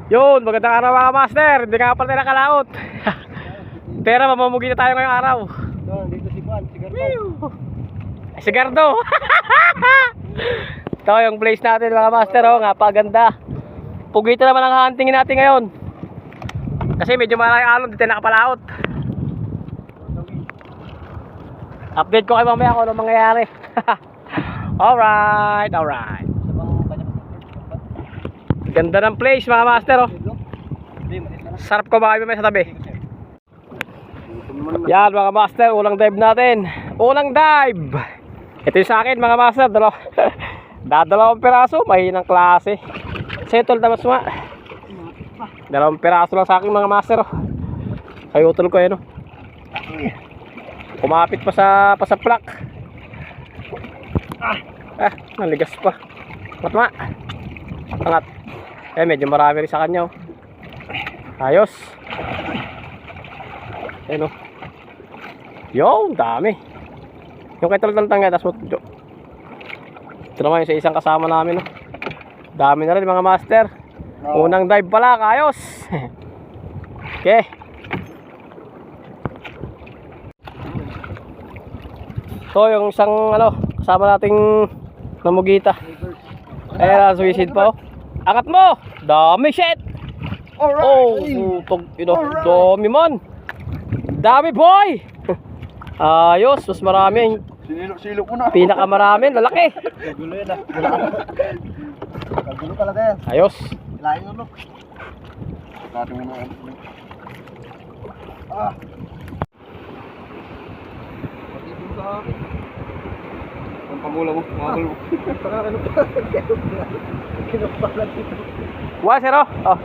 Yun, magandang araw mga master. Hindi ka pala tayo nakalaot. Pero mamumugi na tayo ngayong araw. Dito si Juan, si Gardo. Ay, si Gardo. Ito yung place natin mga master. Oh, napaganda. Pugito naman ang huntingin natin ngayon. Kasi medyo maraming alon, dito nakapalaot. Update ko kayo mamaya kung ano mangyayari. Alright, alright. Ganda ng place mga master. Oh. Sarap ko ba kayo may sa tabi. Yan mga master, unang dive natin. Unang dive. Ito yung sa akin mga master. Dalawang piraso, mahinang klase. Settle na mas ma. Dalawang piraso lang sa akin mga master. Kayo utol ko yun. Kumapit pa sa plak. Naligas pa. Matma. Angat. Medyo marami rin sa kanya. Ayos. Ayun o. Yung dami. Yung kay Taltal tangga. Tapos ito naman yung sa isang kasama namin. Dami na rin mga master. Unang dive pala. Ayos. Okay. So yung isang kasama nating namugita. Ayan, suicide pa. Angat mo! Dami shit! Alright! Oh, dami man! Dami boy! Ayos, mas marami. Silo ko na. Pinakamarami, lalaki. Kagulo yan ah. Kagulo talaga yan. Ayos. Lain mo look. Kati mo na. Patibig sa akin. Ang pamula mo, makagulo. Ano pa? Kinapala dito. 1-0. Oh.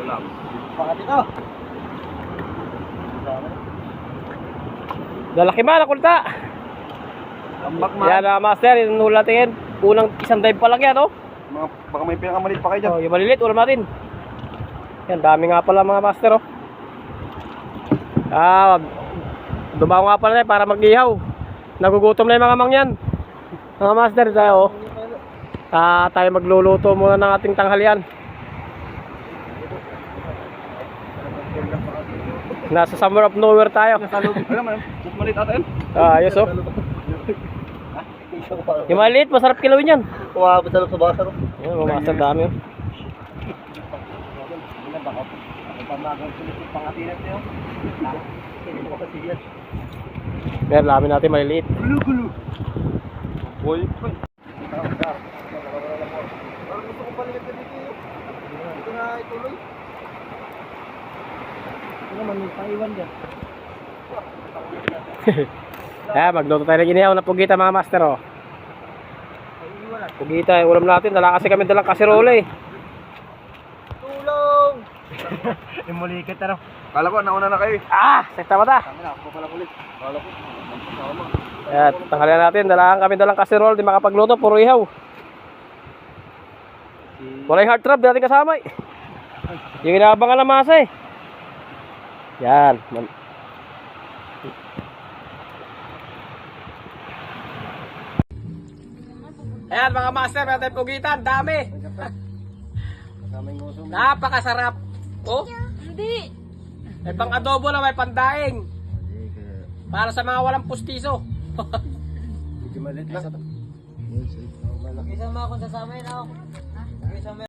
Wala. Baka dito. Lalaki man, nakulta. Tambak man. Yan na master, yung hula natin. Unang isang dive pa lang yan, oh. Baka may pinakamalit pa kayo dyan. Oh, yung malilit, ulam natin. Yan, dami nga pala mga master, oh. Dumaw nga pala tayo para mag-ihaw. Nagugutom na yung mga mangyan. Mga master, tayo, oh. Tayo magluluto muna ng ating tanghalian. Nasa summer of nowhere tayo. Ano man, mas malit atin. Ayos, oh. Yung maliit, masarap kilawin yan. Kuwabot sa loob sa basa. Yan, mga master, dami, oh. Meron namin natin maliliit. Gulo. Boy. Parang gusto ko paligat na dito. Ito na ituloy. Ito naman yung paiwan dyan. Magluto tayo ng inihaw na pugita mga master, oh. Pugita, ulam natin. Dala kasi kami dalang kasirola, eh. Tulong! Yung mulikat na. Kala ko, nauna na kayo. Sakta mata. Kami na, ako pala ulit. Kala ko, magpasama. Yan, tanghalian natin. Kami dalang kasirola. Di makapagluto, puro ihaw. Wala yung hard trap, di natin kasama, eh. Yung inaabangan ng masa, eh. Yan. Ayan mga master, meron tayong pugitan, dami. Napakasarap. Oh? Hindi. May pang adobo na, may pandaing. Para sa mga walang pustiso. Medyo malit lang. Isang mga kung sasama yun ako.